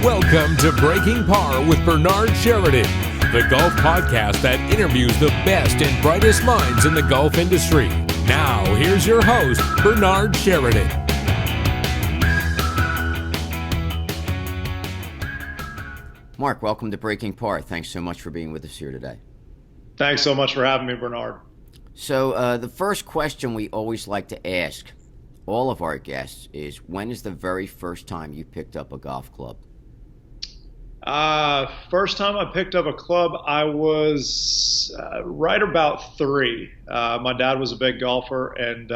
Welcome to Breaking Par with Bernard Sheridan, the golf podcast that interviews the best and brightest minds in the golf industry. Now, here's your host, Bernard Sheridan. Mark, welcome to Breaking Par. Thanks so much for being with us here today. Thanks so much for having me, Bernard. So the first question we always like to ask all of our guests is, when is the very first time you picked up a golf club? First time I picked up a club, I was right about 3. My dad was a big golfer, and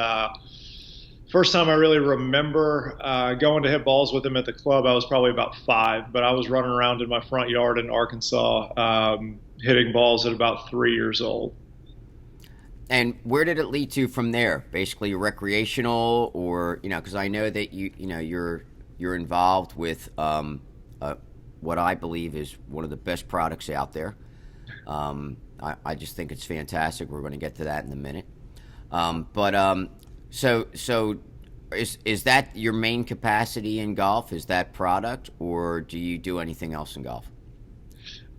first time I really remember going to hit balls with him at the club, I was probably about 5, but I was running around in my front yard in Arkansas hitting balls at about 3 years old. And where did it lead to from there? Basically recreational, or because I know that you're involved with what I believe is one of the best products out there. I just think it's fantastic. We're going to get to that in a minute. So is that your main capacity in golf? Is that product, or do you do anything else in golf?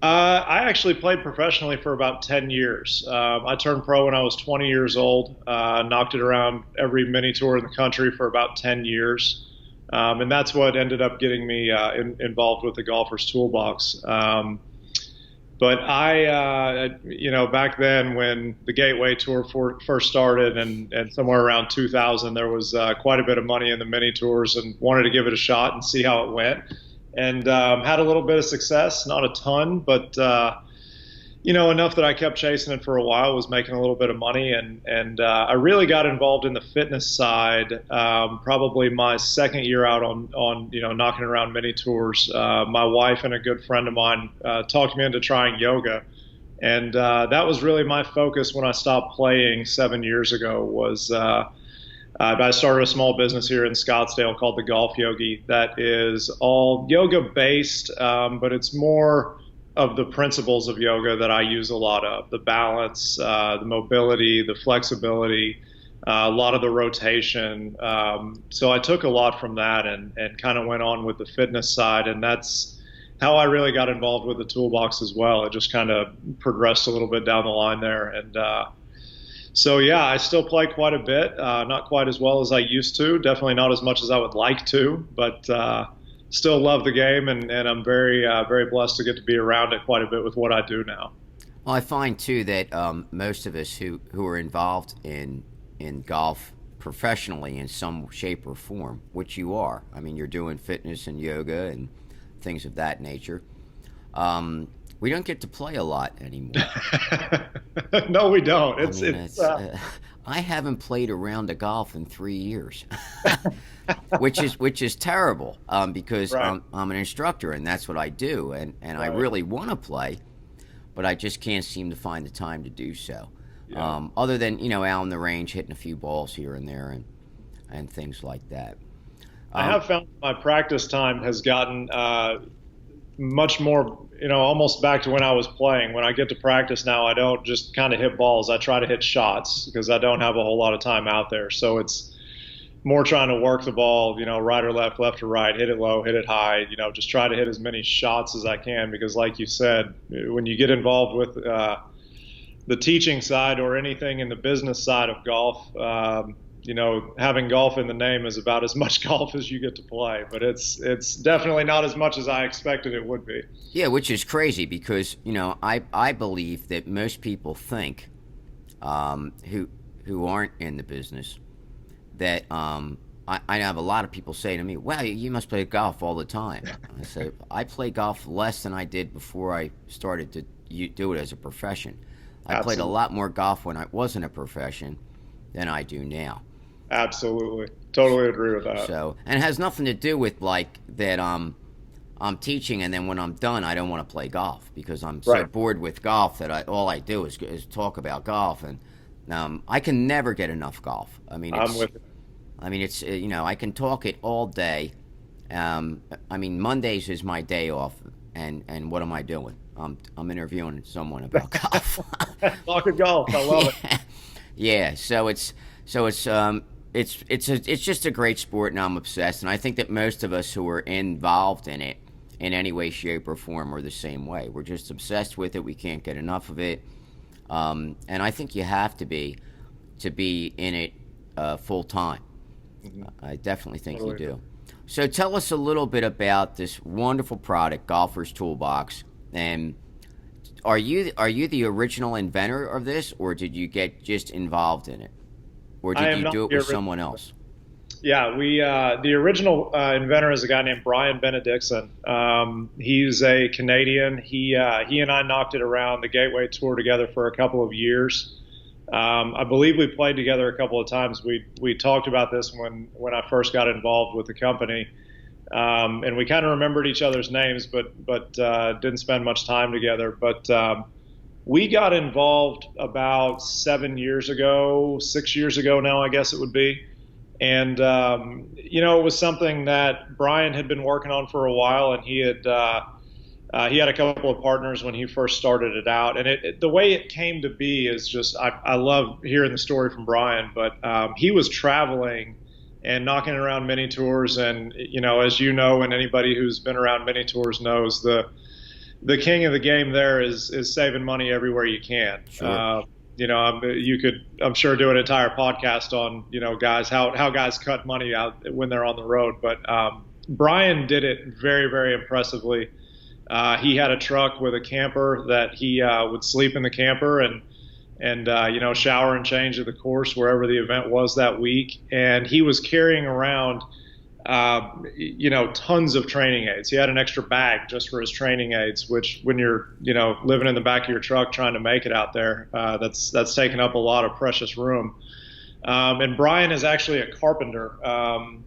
I actually played professionally for about 10 years. I turned pro when I was 20 years old, knocked it around every mini tour in the country for about 10 years. And that's what ended up getting me involved with the Golfer's Toolbox. But I, back then when the Gateway Tour first started and somewhere around 2000, there was quite a bit of money in the mini tours, and wanted to give it a shot and see how it went. And had a little bit of success, not a ton, but enough that I kept chasing it for a while, was making a little bit of money, and I really got involved in the fitness side probably my second year out on knocking around mini tours. My wife and a good friend of mine talked me into trying yoga, and that was really my focus when I stopped playing 7 years ago. Was I started a small business here in Scottsdale called the Golf Yogi that is all yoga based, but it's more of the principles of yoga that I use a lot of: the balance, the mobility, the flexibility, a lot of the rotation. So I took a lot from that and kind of went on with the fitness side, and that's how I really got involved with the Toolbox as well. It just kind of progressed a little bit down the line there. And so, yeah, I still play quite a bit, not quite as well as I used to, definitely not as much as I would like to, but still love the game, and I'm very, very blessed to get to be around it quite a bit with what I do now. Well, I find, too, that most of us who are involved in golf professionally in some shape or form, which you are, I mean, you're doing fitness and yoga and things of that nature, we don't get to play a lot anymore. No, we don't. I haven't played a round of golf in 3 years, which is terrible because right. I'm an instructor, and that's what I do, and right. I really want to play, but I just can't seem to find the time to do so. Yeah. Other than out on the range hitting a few balls here and there and things like that. I have found my practice time has gotten much more, almost back to when I was playing. When I get to practice now, I don't just kind of hit balls. I try to hit shots because I don't have a whole lot of time out there. So it's more trying to work the ball, right or left, left or right, hit it low, hit it high, just try to hit as many shots as I can, because like you said, when you get involved with the teaching side or anything in the business side of golf, having golf in the name is about as much golf as you get to play, but it's definitely not as much as I expected it would be. Yeah, which is crazy because, I believe that most people think, who aren't in the business, that I have a lot of people say to me, well, you must play golf all the time. I say, I play golf less than I did before I started to do it as a profession. I Absolutely. Played a lot more golf when I wasn't a profession than I do now. Absolutely. Totally agree with that. So, and it has nothing to do with like that I'm teaching, and then when I'm done, I don't want to play golf because I'm so right. bored with golf that all I do is talk about golf, and I can never get enough golf. I mean, I'm with you. I mean, it's I can talk it all day. Mondays is my day off, and what am I doing? I'm interviewing someone about golf. Talking golf, I love it. Yeah, so it's just a great sport, and I'm obsessed. And I think that most of us who are involved in it in any way, shape, or form are the same way. We're just obsessed with it. We can't get enough of it. And I think you have to be in it full time. I definitely think you do. So tell us a little bit about this wonderful product, Golfer's Toolbox. And are you the original inventor of this, or did you get just involved in it? Or did you do it with someone else? Yeah, the original inventor is a guy named Brian Benedictson. He's a Canadian. He and I knocked it around the Gateway Tour together for a couple of years. I believe we played together a couple of times. We talked about this when I first got involved with the company, and we kind of remembered each other's names, but didn't spend much time together. But we got involved about 6 years ago now, I guess it would be. And, it was something that Brian had been working on for a while, and he had a couple of partners when he first started it out. And the way it came to be is just, I love hearing the story from Brian, but he was traveling and knocking around mini tours. And, as you know, and anybody who's been around mini tours knows, the king of the game there is saving money everywhere you can. Sure. You could, I'm sure, do an entire podcast on, guys, how guys cut money out when they're on the road. But Brian did it very, very impressively. He had a truck with a camper that he would sleep in the camper and shower and change at the course wherever the event was that week. And he was carrying around tons of training aids. He had an extra bag just for his training aids, which when you're, living in the back of your truck trying to make it out there, that's taking up a lot of precious room. And Brian is actually a carpenter.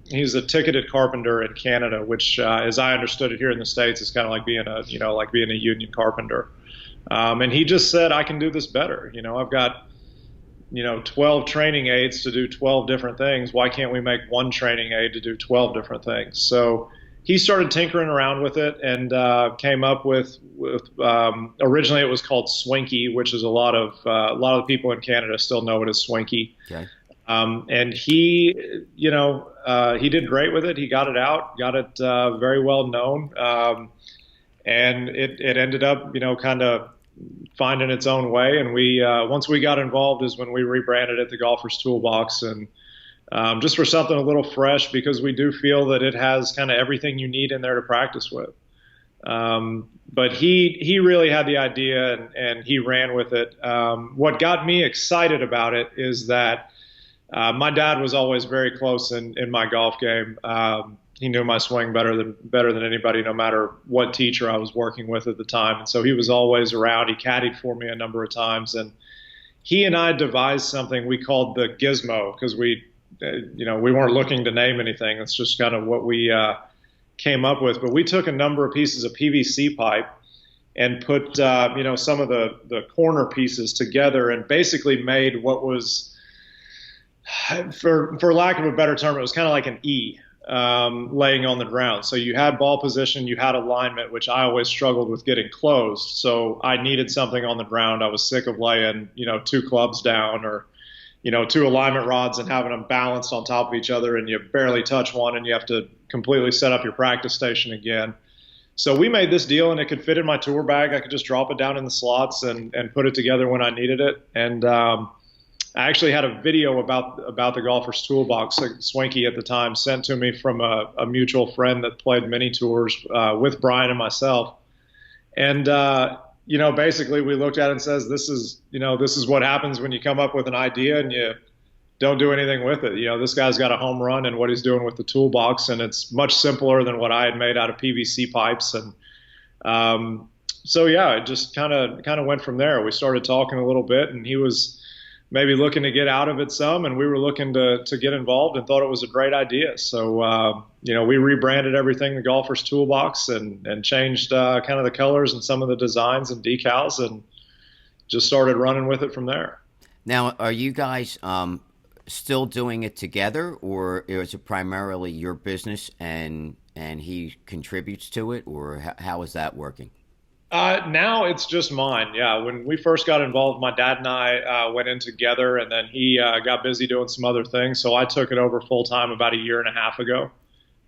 He's a ticketed carpenter in Canada, which, as I understood it here in the States, is kind of like being a union carpenter. And he just said, I can do this better. I've got 12 training aids to do 12 different things. Why can't we make one training aid to do 12 different things? So he started tinkering around with it and came up with originally it was called Swinky, which is a lot of the people in Canada still know it as Swinky. Okay. And he did great with it. He got it out, got it very well known, and it ended up kind of finding its own way. And we once we got involved is when we rebranded it the Golfer's Toolbox, and just for something a little fresh, because we do feel that it has kind of everything you need in there to practice with. But he really had the idea and he ran with it. What got me excited about it is that my dad was always very close in my golf game. He knew my swing better than anybody, no matter what teacher I was working with at the time. And so he was always around. He caddied for me a number of times, and he and I devised something we called the Gizmo, because we weren't looking to name anything. It's just kind of what we came up with. But we took a number of pieces of PVC pipe and put some of the corner pieces together, and basically made what was, for lack of a better term, it was kind of like an E. Laying on the ground. So you had ball position, you had alignment, which I always struggled with getting closed. So I needed something on the ground. I was sick of laying, 2 clubs down or, 2 alignment rods and having them balanced on top of each other, and you barely touch one and you have to completely set up your practice station again. So we made this deal and it could fit in my tour bag. I could just drop it down in the slots and put it together when I needed it. And I actually had a video about the Golfer's Toolbox, Swinky at the time, sent to me from a mutual friend that played mini tours with Brian and myself. And, basically we looked at it and says, this is what happens when you come up with an idea and you don't do anything with it. This guy's got a home run in what he's doing with the toolbox, and it's much simpler than what I had made out of PVC pipes. And so, yeah, it just kind of went from there. We started talking a little bit, and he was maybe looking to get out of it some, and we were looking to get involved and thought it was a great idea. So, we rebranded everything the Golfer's Toolbox and changed kind of the colors and some of the designs and decals, and just started running with it from there. Now, are you guys still doing it together, or is it primarily your business and he contributes to it, or how is that working? Now it's just mine. Yeah. When we first got involved, my dad and I went in together, and then he got busy doing some other things. So I took it over full time about 1.5 years ago.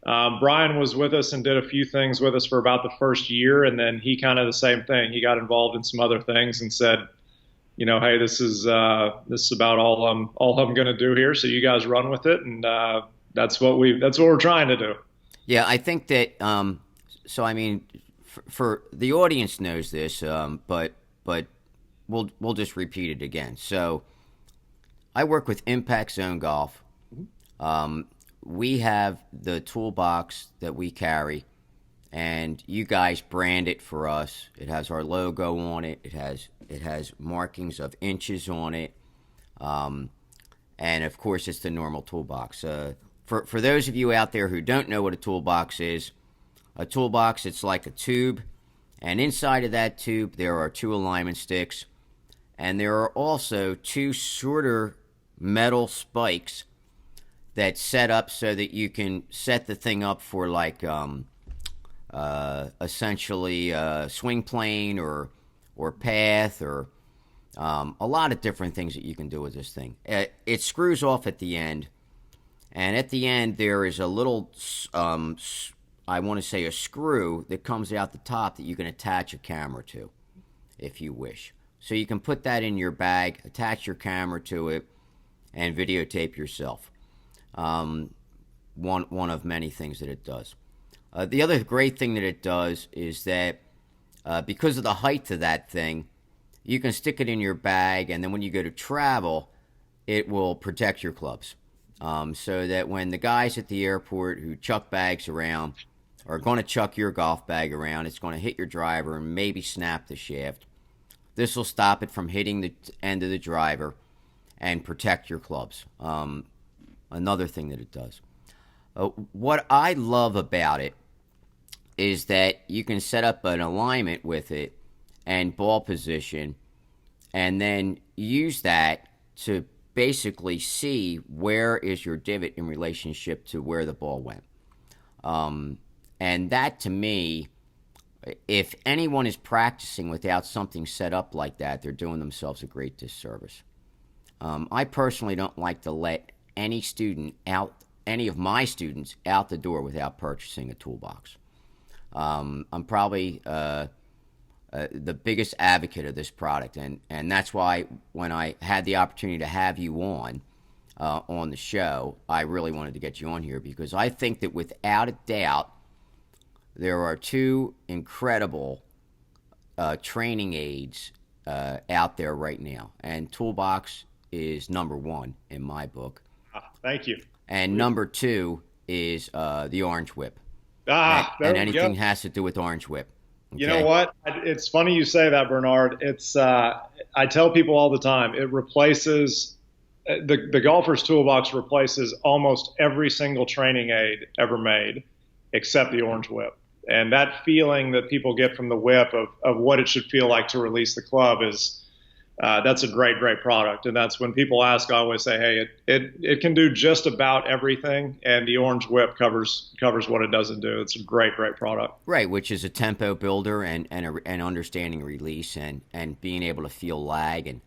Brian was with us and did a few things with us for about the first year, and then he kind of the same thing. He got involved in some other things and said, hey, this is about all I'm going to do here. So you guys run with it, and that's what we're trying to do. Yeah, I think that. So I mean, for the audience knows this, but we'll just repeat it again. So I work with Impact Zone Golf. We have the toolbox that we carry, and you guys brand it for us. It has our logo on it. It has markings of inches on it, and of course, it's the normal toolbox. For those of you out there who don't know what a toolbox is, it's like a tube, and inside of that tube there are 2 alignment sticks, and there are also 2 shorter metal spikes that set up so that you can set the thing up for like essentially a swing plane or path or a lot of different things that you can do with this thing. It screws off at the end, and at the end there is a little I want to say a screw that comes out the top that you can attach a camera to if you wish. So you can put that in your bag, attach your camera to it, and videotape yourself. One of many things that it does. The other great thing that it does is that because of the height of that thing, you can stick it in your bag, and then when you go to travel, it will protect your clubs. So that when the guys at the airport who chuck bags around are going to chuck your golf bag around, it's going to hit your driver and maybe snap the shaft. This will stop it from hitting the end of the driver and protect your clubs. Another thing that it does. What I love about it is that you can set up an alignment with it and ball position, and then use that to basically see where is your divot in relationship to where the ball went. And that, to me, if anyone is practicing without something set up like that, they're doing themselves a great disservice. I personally don't like to let any of my students out the door without purchasing a toolbox. I'm probably the biggest advocate of this product, and that's why when I had the opportunity to have you on the show, I really wanted to get you on here, because I think that without a doubt there are 2 incredible training aids out there right now, and Toolbox is number 1 in my book. Thank you. And number 2 is the Orange Whip. And anything has to do with Orange Whip. Okay? You know what? It's funny you say that, Bernard. It's I tell people all the time, it replaces the golfer's toolbox replaces almost every single training aid ever made, except the Orange Whip. And that feeling that people get from the whip of what it should feel like to release the club is that's a great product. And that's when people ask, I always say, hey, it can do just about everything, and the Orange Whip covers what it doesn't do. It's a great product. Right, which is a tempo builder and understanding release and being able to feel lag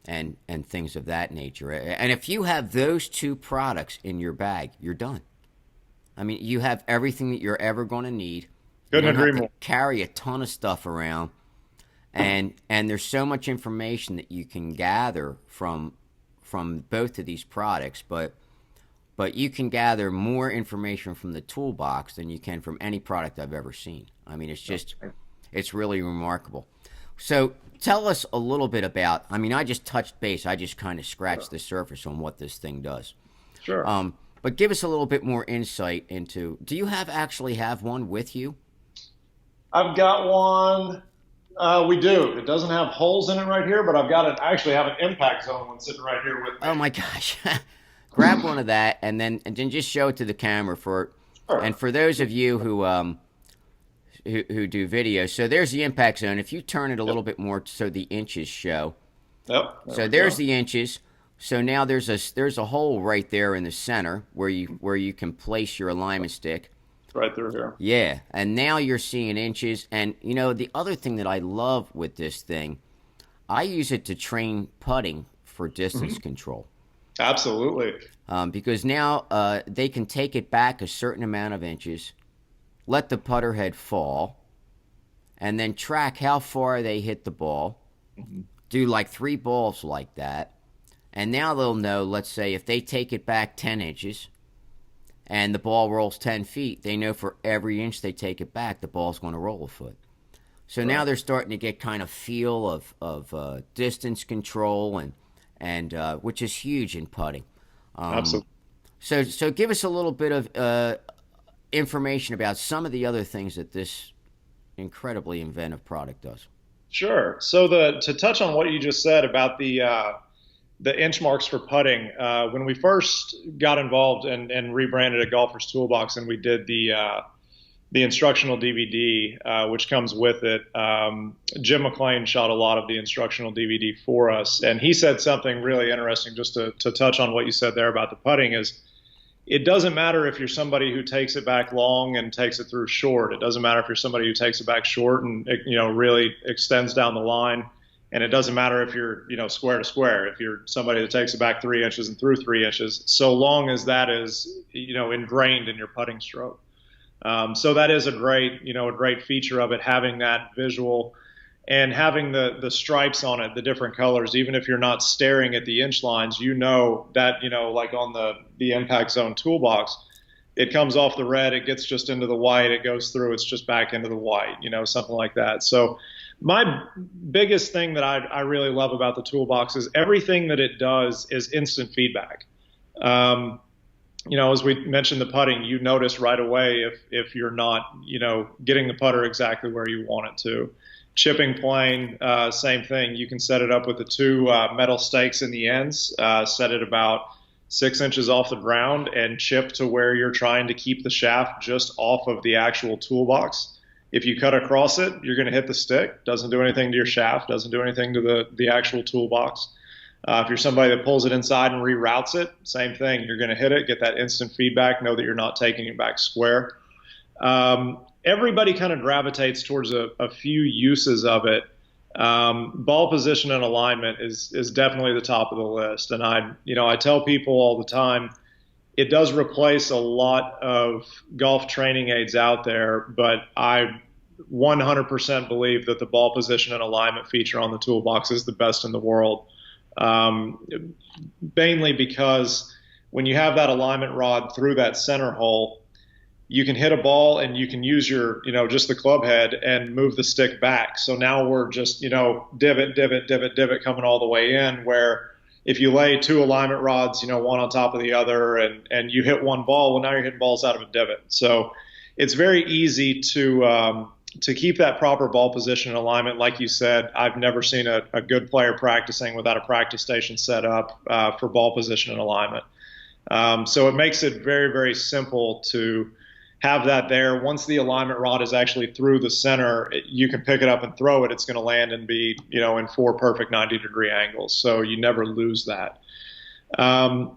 and things of that nature. And if you have those 2 products in your bag, you're done. I mean, you have everything that you're ever going to need. Couldn't agree more. Carry a ton of stuff around. And there's so much information that you can gather from both of these products, but you can gather more information from the toolbox than you can from any product I've ever seen. I mean, it's really remarkable. So tell us a little bit about, I mean, I just touched base. I just kind of scratched the surface on what this thing does. Sure. But give us a little bit more insight into, do you actually have one with you? I've got one. We do. It doesn't have holes in it right here, but I actually have an Impact Zone one sitting right here with me. Oh my gosh. Grab one of that and then just show it to the camera Sure. And for those of you who do video. So there's the Impact Zone. If you turn it a little bit more so the inches show. Yep. So there's the inches. So now there's a hole right there in the center where you can place your alignment stick. Right through here. Yeah, and now you're seeing inches. And, the other thing that I love with this thing, I use it to train putting for distance control. Absolutely. because now they can take it back a certain amount of inches, let the putter head fall, and then track how far they hit the ball, do like 3 balls like that, and now they'll know, let's say, if they take it back 10 inches and the ball rolls 10 feet, they know for every inch they take it back, the ball's going to roll a foot. So now they're starting to get kind of feel of distance control, and which is huge in putting. Absolutely. So give us a little bit of information about some of the other things that this incredibly inventive product does. Sure. So to touch on what you just said about the inch marks for putting, when we first got involved and rebranded a Golfer's Toolbox, and we did the instructional DVD, which comes with it, Jim McClain shot a lot of the instructional DVD for us, and he said something really interesting, just to touch on what you said there about the putting, is it doesn't matter if you're somebody who takes it back long and takes it through short. It doesn't matter if you're somebody who takes it back short and really extends down the line. And it doesn't matter if you're square to square. If you're somebody that takes it back 3 inches and through 3 inches, so long as that is ingrained in your putting stroke. So that is a great feature of it, having that visual and having the stripes on it, the different colors. Even if you're not staring at the inch lines, that like on the Impact Zone Toolbox, it comes off the red, it gets just into the white, it goes through, it's just back into the white, something like that. So my biggest thing that I really love about the Toolbox is everything that it does is instant feedback. As we mentioned the putting, you notice right away if you're not, getting the putter exactly where you want it to. Chipping plane, same thing. You can set it up with the 2 metal stakes in the ends, set it about 6 inches off the ground, and chip to where you're trying to keep the shaft just off of the actual toolbox. If you cut across it, you're going to hit the stick. Doesn't do anything to your shaft, doesn't do anything to the actual toolbox. If you're somebody that pulls it inside and reroutes it, same thing. You're going to hit it, get that instant feedback, know that you're not taking it back square. Everybody kind of gravitates towards a few uses of it. Ball position and alignment is definitely the top of the list. And I tell people all the time, it does replace a lot of golf training aids out there, but I 100% believe that the ball position and alignment feature on the Toolbox is the best in the world. Mainly because when you have that alignment rod through that center hole, you can hit a ball and you can use your, just the club head and move the stick back. So now we're just, divot coming all the way in, where if you lay 2 alignment rods, one on top of the other, and you hit one ball, well, now you're hitting balls out of a divot. So it's very easy to keep that proper ball position and alignment. Like you said, I've never seen a good player practicing without a practice station set up for ball position and alignment. So it makes it very, very simple to have that there. Once the alignment rod is actually through the center, you can pick it up and throw it. It's going to land and be, in 4 perfect 90-degree angles. So you never lose that. A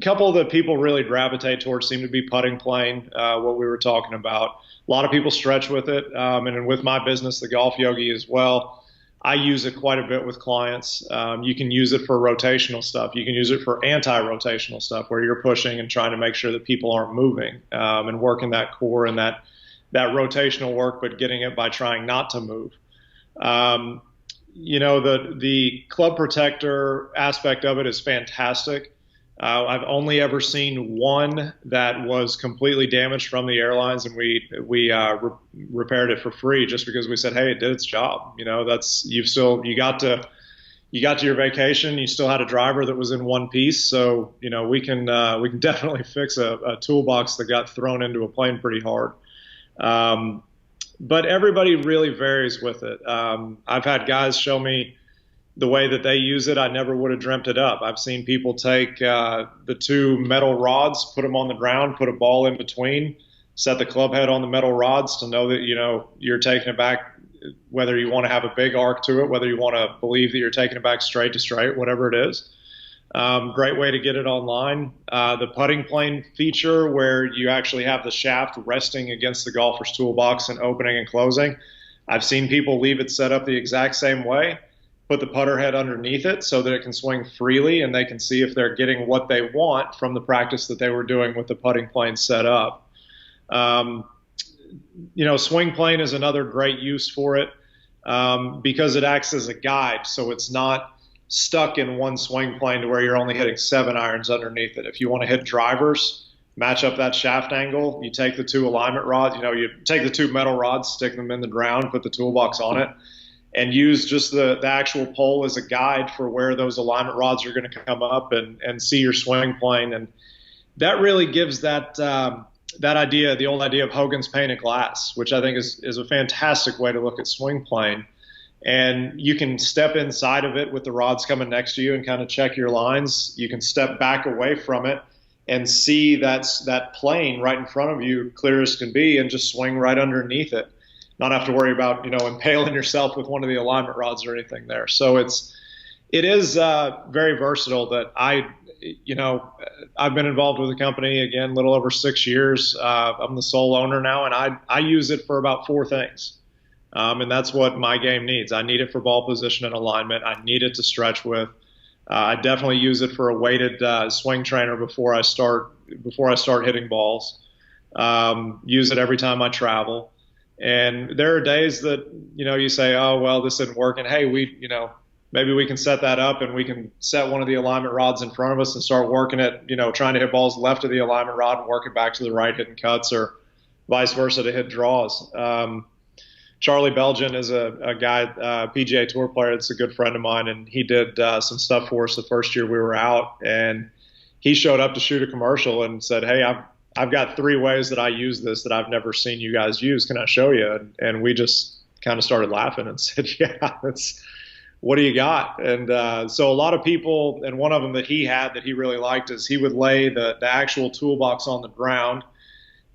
couple that people really gravitate towards seem to be putting plane, what we were talking about. A lot of people stretch with it, and with my business, the Golf Yogi as well, I use it quite a bit with clients. You can use it for rotational stuff. You can use it for anti-rotational stuff, where you're pushing and trying to make sure that people aren't moving, and working that core and that rotational work, but getting it by trying not to move. The club protector aspect of it is fantastic. I've only ever seen one that was completely damaged from the airlines, and we repaired it for free just because we said, hey, it did its job. You got to your vacation, you still had a driver that was in one piece, so we can definitely fix a toolbox that got thrown into a plane pretty hard. But everybody really varies with it. I've had guys show me the way that they use it. I never would have dreamt it up. I've seen people take the 2 metal rods, put them on the ground, put a ball in between, set the club head on the metal rods to know that, you're taking it back, whether you want to have a big arc to it, whether you want to believe that you're taking it back straight to straight, whatever it is. Great way to get it online. The putting plane feature, where you actually have the shaft resting against the Golfer's Toolbox and opening and closing. I've seen people leave it set up the exact same way, put the putter head underneath it so that it can swing freely, and they can see if they're getting what they want from the practice that they were doing with the putting plane set up. Swing plane is another great use for it because it acts as a guide, so it's not stuck in one swing plane to where you're only hitting 7 irons underneath it. If you want to hit drivers, match up that shaft angle, you take the 2 alignment rods, you take the 2 metal rods, stick them in the ground, put the toolbox on it, and use just the actual pole as a guide for where those alignment rods are going to come up and see your swing plane. And that really gives that idea, the old idea of Hogan's painted glass, which I think is a fantastic way to look at swing plane. And you can step inside of it with the rods coming next to you and kind of check your lines. You can step back away from it and see that plane right in front of you, clear as can be, and just swing right underneath it. Not have to worry about, impaling yourself with one of the alignment rods or anything there. So it is very versatile. That I've been involved with the company, again, a little over 6 years. I'm the sole owner now, and I use it for about 4 things. And that's what my game needs. I need it for ball position and alignment. I need it to stretch with. I definitely use it for a weighted swing trainer before I start hitting balls. Use it every time I travel. And there are days that, you say, oh, well, this isn't working. Hey, maybe we can set that up and we can set one of the alignment rods in front of us and start working it, trying to hit balls left of the alignment rod and work it back to the right hitting cuts, or vice versa to hit draws. Charlie Belgian is a guy, PGA Tour player that's a good friend of mine, and he did some stuff for us the first year we were out. And he showed up to shoot a commercial and said, hey, I've got 3 ways that I use this that I've never seen you guys use. Can I show you? And we just kind of started laughing and said, yeah, what do you got? And so a lot of people, and one of them that he had that he really liked is he would lay the actual toolbox on the ground,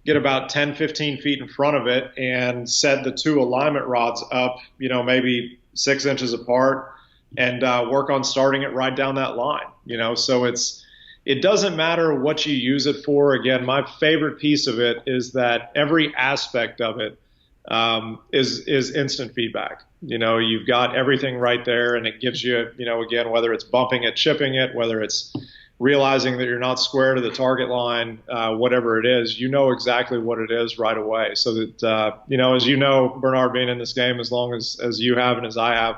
get about 10, 15 feet in front of it, and set the 2 alignment rods up, maybe 6 inches apart, and work on starting it right down that line. So it doesn't matter what you use it for. Again, my favorite piece of it is that every aspect of it is instant feedback. You've got everything right there, and it gives you, again, whether it's bumping it, chipping it, whether it's realizing that you're not square to the target line, whatever it is, exactly what it is right away. So that, as Bernard, being in this game as long as you have and as I have,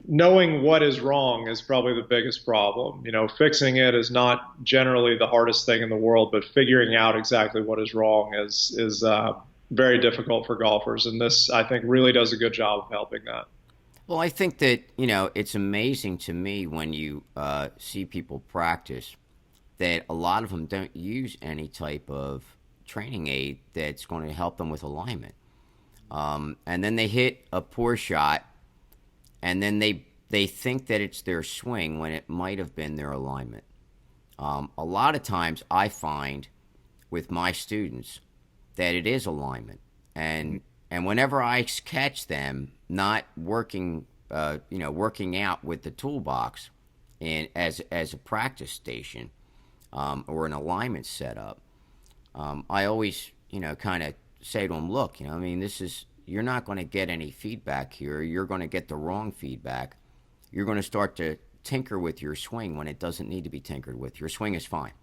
knowing what is wrong is probably the biggest problem. Fixing it is not generally the hardest thing in the world, but figuring out exactly what is wrong is very difficult for golfers. And this, I think, really does a good job of helping that. Well, I think that, it's amazing to me when you see people practice that a lot of them don't use any type of training aid that's going to help them with alignment. And then they hit a poor shot, and then they think that it's their swing when it might have been their alignment. A lot of times I find with my students that it is alignment. And whenever I catch them not working out with the toolbox and as a practice station or an alignment setup, I always, kind of say to them, look, you're not going to get any feedback here. You're going to get the wrong feedback. You're going to start to tinker with your swing when it doesn't need to be tinkered with. Your swing is fine.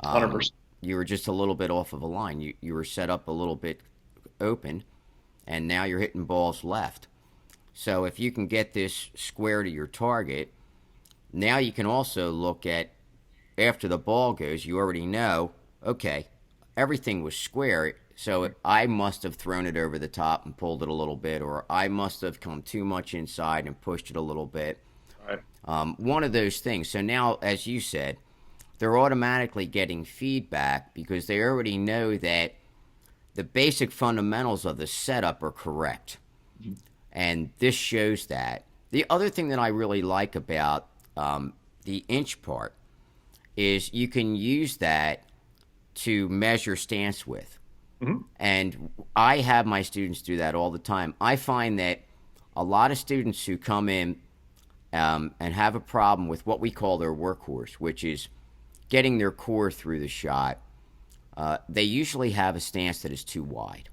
100%. You were just a little bit off of a line. You were set up a little bit open, and now you're hitting balls left. So if you can get this square to your target, now you can also look at, after the ball goes, you already know, okay, everything was square, so I must have thrown it over the top and pulled it a little bit, or I must have come too much inside and pushed it a little bit. Right. One of those things. So now, as you said, they're automatically getting feedback because they already know that the basic fundamentals of the setup are correct. Mm-hmm. And this shows that. The other thing that I really like about the inch part is you can use that to measure stance width. Mm-hmm. And I have my students do that all the time. I find that a lot of students who come in and have a problem with what we call their workhorse, which is getting their core through the shot, they usually have a stance that is too wide.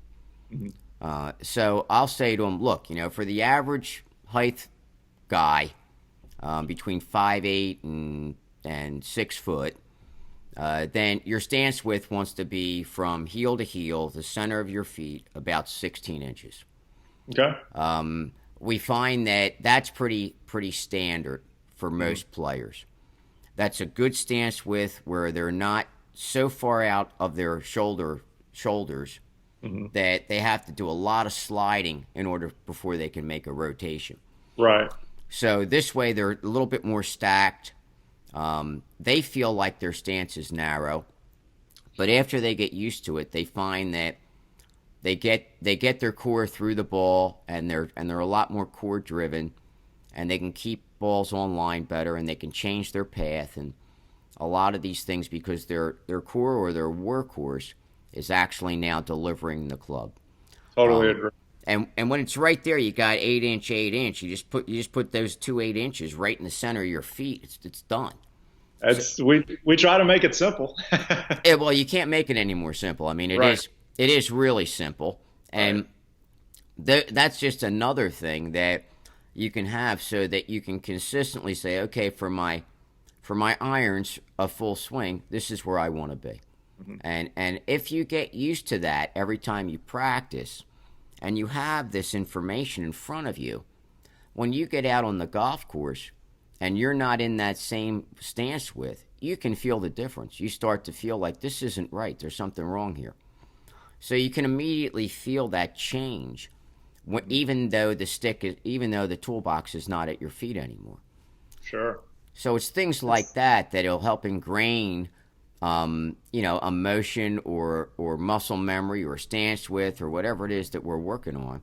Mm-hmm. So I'll say to them, look, for the average height guy, between 5'8" and 6 foot, then your stance width wants to be from heel to heel, the center of your feet, about 16 inches. Okay. We find that that's pretty standard for most players. That's a good stance width where they're not so far out of their shoulders that they have to do a lot of sliding in order before they can make a rotation. Right. So this way they're a little bit more stacked. They feel like their stance is narrow, but after they get used to it, they find that they get their core through the ball, and they're a lot more core driven, and they can keep balls on line better, and they can change their path and a lot of these things because their core or their workhorse is actually now delivering the club. Totally agree. And when it's right there, you got 8-inch. You just put those 2 8 inches right in the center of your feet. It's done. We try to make it simple. Yeah, well, you can't make it any more simple. I mean, it is really simple, and that's just another thing that you can have so that you can consistently say, okay, for my irons, a full swing, this is where I want to be. And if you get used to that every time you practice, and you have this information in front of you, when you get out on the golf course and you're not in that same stance width, you can feel the difference. You start to feel like this isn't right. There's something wrong here. So you can immediately feel that change, even though the toolbox is not at your feet anymore. Sure. So it's things like that'll help ingrain, a motion or muscle memory or stance width or whatever it is that we're working on.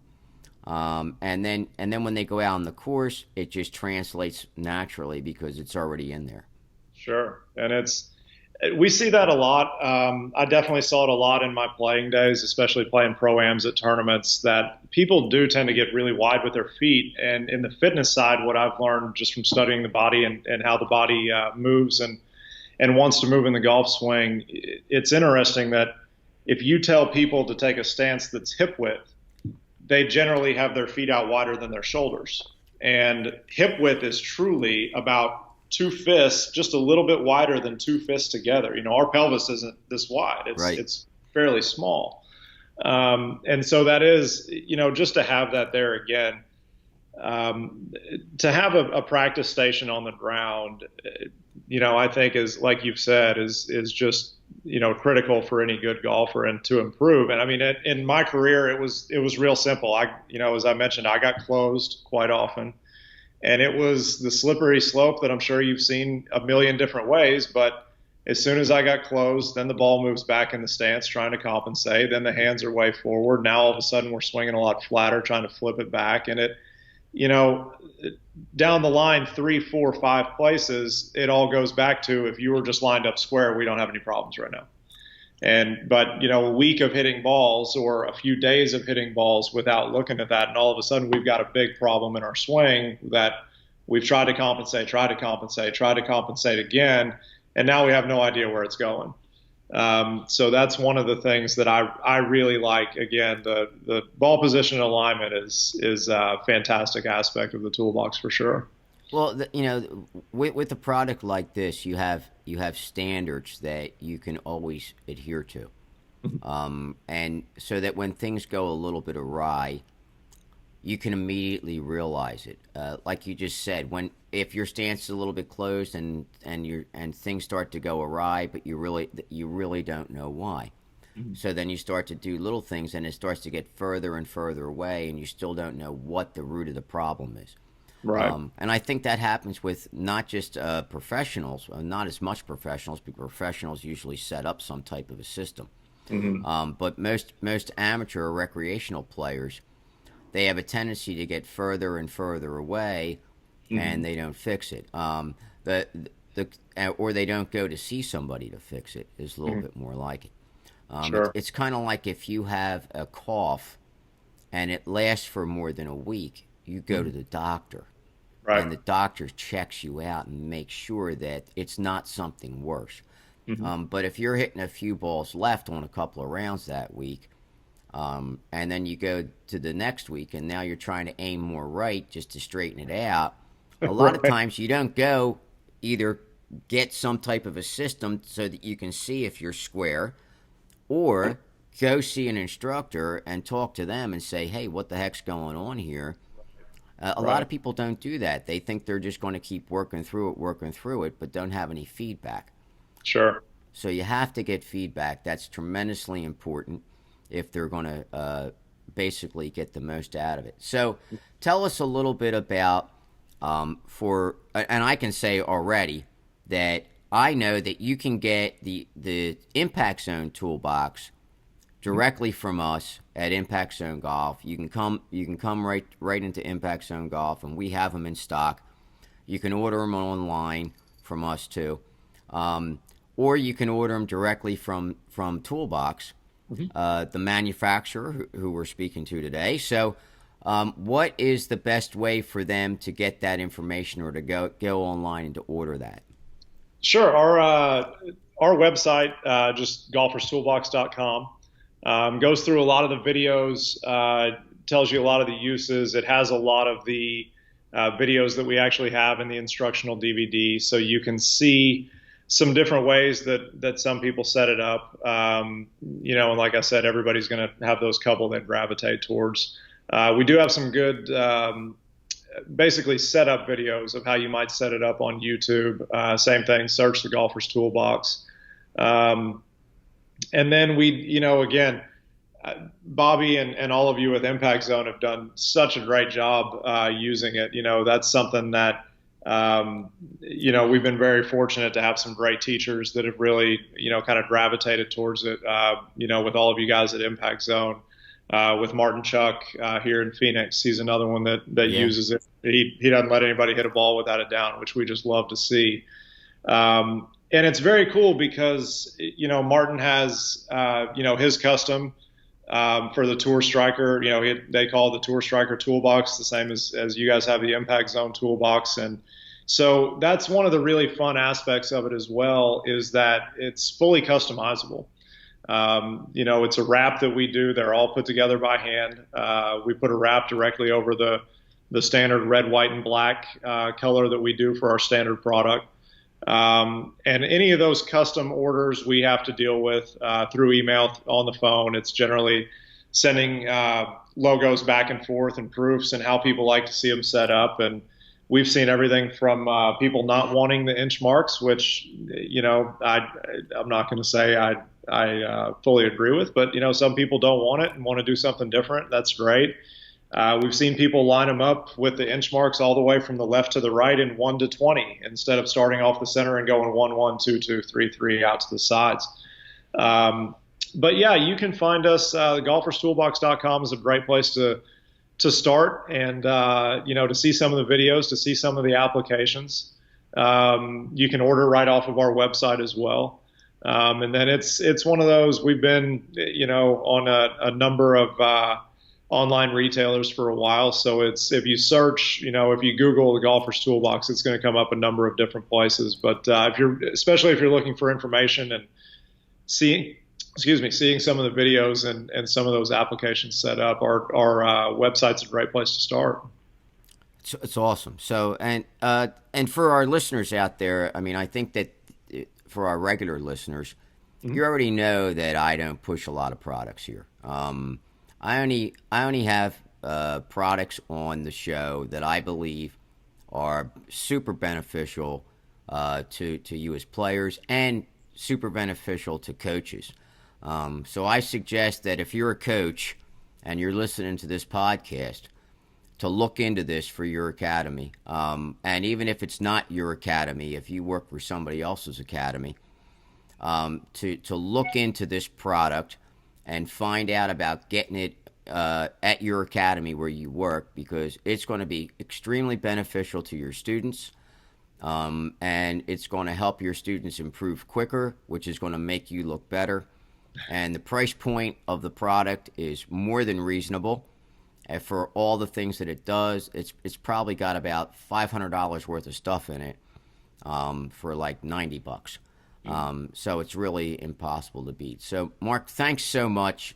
And then when they go out on the course, it just translates naturally because it's already in there. Sure. And we see that a lot. I definitely saw it a lot in my playing days, especially playing pro-ams at tournaments, that people do tend to get really wide with their feet. And in the fitness side, what I've learned just from studying the body and how the body moves and wants to move in the golf swing, it's interesting that if you tell people to take a stance that's hip width, they generally have their feet out wider than their shoulders. And hip width is truly about 2 fists, just a little bit wider than 2 fists together. Our pelvis isn't this wide. It's fairly small. And so that is, just to have that there again, to have a practice station on the ground, I think is, like you've said, is just, critical for any good golfer and to improve. And I mean, in my career, it was real simple. As I mentioned, I got closed quite often, and it was the slippery slope that I'm sure you've seen a million different ways. But as soon as I got closed, then the ball moves back in the stance trying to compensate. Then the hands are way forward. Now all of a sudden we're swinging a lot flatter, trying to flip it back. And down the line, 3, 4, 5 places, it all goes back to, if you were just lined up square, we don't have any problems right now. But a week of hitting balls or a few days of hitting balls without looking at that, and all of a sudden we've got a big problem in our swing that we've tried to compensate again, and now we have no idea where it's going. So that's one of the things that I really like. Again, the ball position alignment is a fantastic aspect of the toolbox for sure. Well, with a product like this, you have standards that you can always adhere to, and so that when things go a little bit awry, you can immediately realize it. Like you just said, if your stance is a little bit closed and things start to go awry, but you really don't know why. So then you start to do little things, and it starts to get further and further away, and you still don't know what the root of the problem is. Right. And I think that happens with not just professionals, not as much professionals, because professionals usually set up some type of a system. But most amateur or recreational players, they have a tendency to get further and further away, and they don't fix it. Or they don't go to see somebody to fix it, is a little bit more like it. Sure. It's kind of like if you have a cough and it lasts for more than a week, you go to the doctor. Right. And the doctor checks you out and makes sure that it's not something worse. But if you're hitting a few balls left on a couple of rounds that week, and then you go to the next week and now you're trying to aim more right just to straighten it out, A lot of Right. times you don't go either get some type of a system so that you can see if you're square, or go see an instructor and talk to them and say, hey, what the heck's going on here? A lot Right. of people don't do that. They think they're just going to keep working through it, but don't have any feedback. Sure. So you have to get feedback. That's tremendously important if they're going to basically get the most out of it. So tell us a little bit about and I can say already that I know that you can get the Impact Zone toolbox directly from us at Impact Zone Golf. You can come right into Impact Zone Golf, and we have them in stock. You can order them online from us too, or you can order them directly from Toolbox, the manufacturer who we're speaking to today. So, what is the best way for them to get that information or to go online and to order that? Sure. Our website, just golferstoolbox.com, goes through a lot of the videos, tells you a lot of the uses. It has a lot of the videos that we actually have in the instructional DVD, so you can see some different ways that some people set it up. And like I said, everybody's going to have those couple that gravitate towards. We do have some good, basically setup videos of how you might set it up on YouTube. Same thing, search the Golfer's Toolbox. And then again, Bobby and all of you with Impact Zone have done such a great job using it. That's something that, we've been very fortunate to have some great teachers that have really, kind of gravitated towards it, with all of you guys at Impact Zone. With Martin Chuck here in Phoenix, he's another one that uses it. He doesn't let anybody hit a ball without it down, which we just love to see. And it's very cool because Martin has his custom for the Tour Striker. They call it the Tour Striker Toolbox, the same as you guys have the Impact Zone Toolbox. And so that's one of the really fun aspects of it as well, is that it's fully customizable. It's a wrap that we do. They're all put together by hand. We put a wrap directly over the standard red, white, and black color that we do for our standard product. And any of those custom orders we have to deal with through email, on the phone. It's generally sending logos back and forth and proofs and how people like to see them set up. And we've seen everything from people not wanting the inch marks, which, I'm not going to say I fully agree with, but some people don't want it and want to do something different. That's great. We've seen people line them up with the inch marks all the way from the left to the right in 1 to 20 instead of starting off the center and going 1, 1, 2, 2, 3, 3 out to the sides. But yeah, you can find us. Golferstoolbox.com is a great place to start and to see some of the videos, to see some of the applications. You can order right off of our website as well. And then it's one of those, we've been, on a number of online retailers for a while. So if you search, if you Google the Golfer's Toolbox, it's going to come up a number of different places. But especially if you're looking for information and seeing some of the videos and some of those applications set up, our website's a great place to start. It's awesome. So, and for our listeners out there, I mean, I think that for our regular listeners, you already know that I don't push a lot of products here. I only have products on the show that I believe are super beneficial to you as players and super beneficial to coaches. So I suggest that if you're a coach and you're listening to this podcast, to look into this for your academy. And even if it's not your academy, if you work for somebody else's academy, to look into this product and find out about getting it at your academy where you work, because it's going to be extremely beneficial to your students, and it's going to help your students improve quicker, which is going to make you look better. And the price point of the product is more than reasonable. And for all the things that it does, it's probably got about $500 worth of stuff in it for like $90. So it's really impossible to beat. So, Mark, thanks so much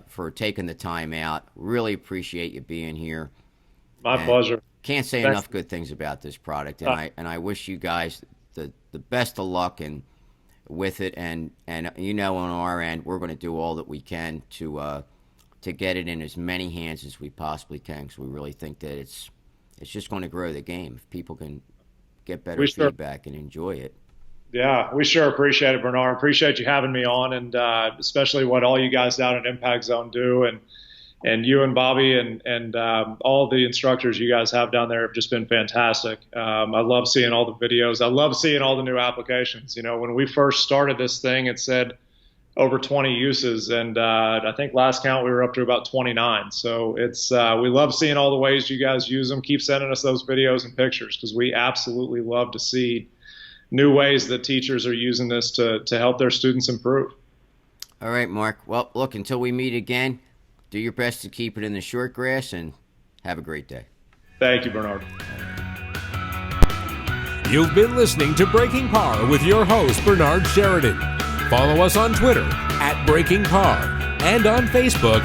for taking the time out. Really appreciate you being here. My pleasure. Can't say Thanks. enough good things about this product, and I wish you guys the best of luck and with it, and on our end, we're going to do all that we can to get it in as many hands as we possibly can, because we really think that it's just going to grow the game if people can get better feedback and enjoy it. Yeah, we sure appreciate it, Bernard. Appreciate you having me on, and especially what all you guys down at Impact Zone do, and you and Bobby and all the instructors you guys have down there have just been fantastic. I love seeing all the videos. I love seeing all the new applications. When we first started this thing, it said over 20 uses, and I think last count we were up to about 29. So it's we love seeing all the ways you guys use them. Keep sending us those videos and pictures, because we absolutely love to see new ways that teachers are using this to help their students improve. All right, Mark. Well, look, until we meet again, do your best to keep it in the short grass, and have a great day. Thank you, Bernard. You've been listening to Breaking Par with your host, Bernard Sheridan. Follow us on Twitter @BreakingPar and on Facebook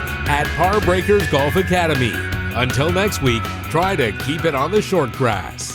@Par Breakers Golf Academy. Until next week, try to keep it on the short grass.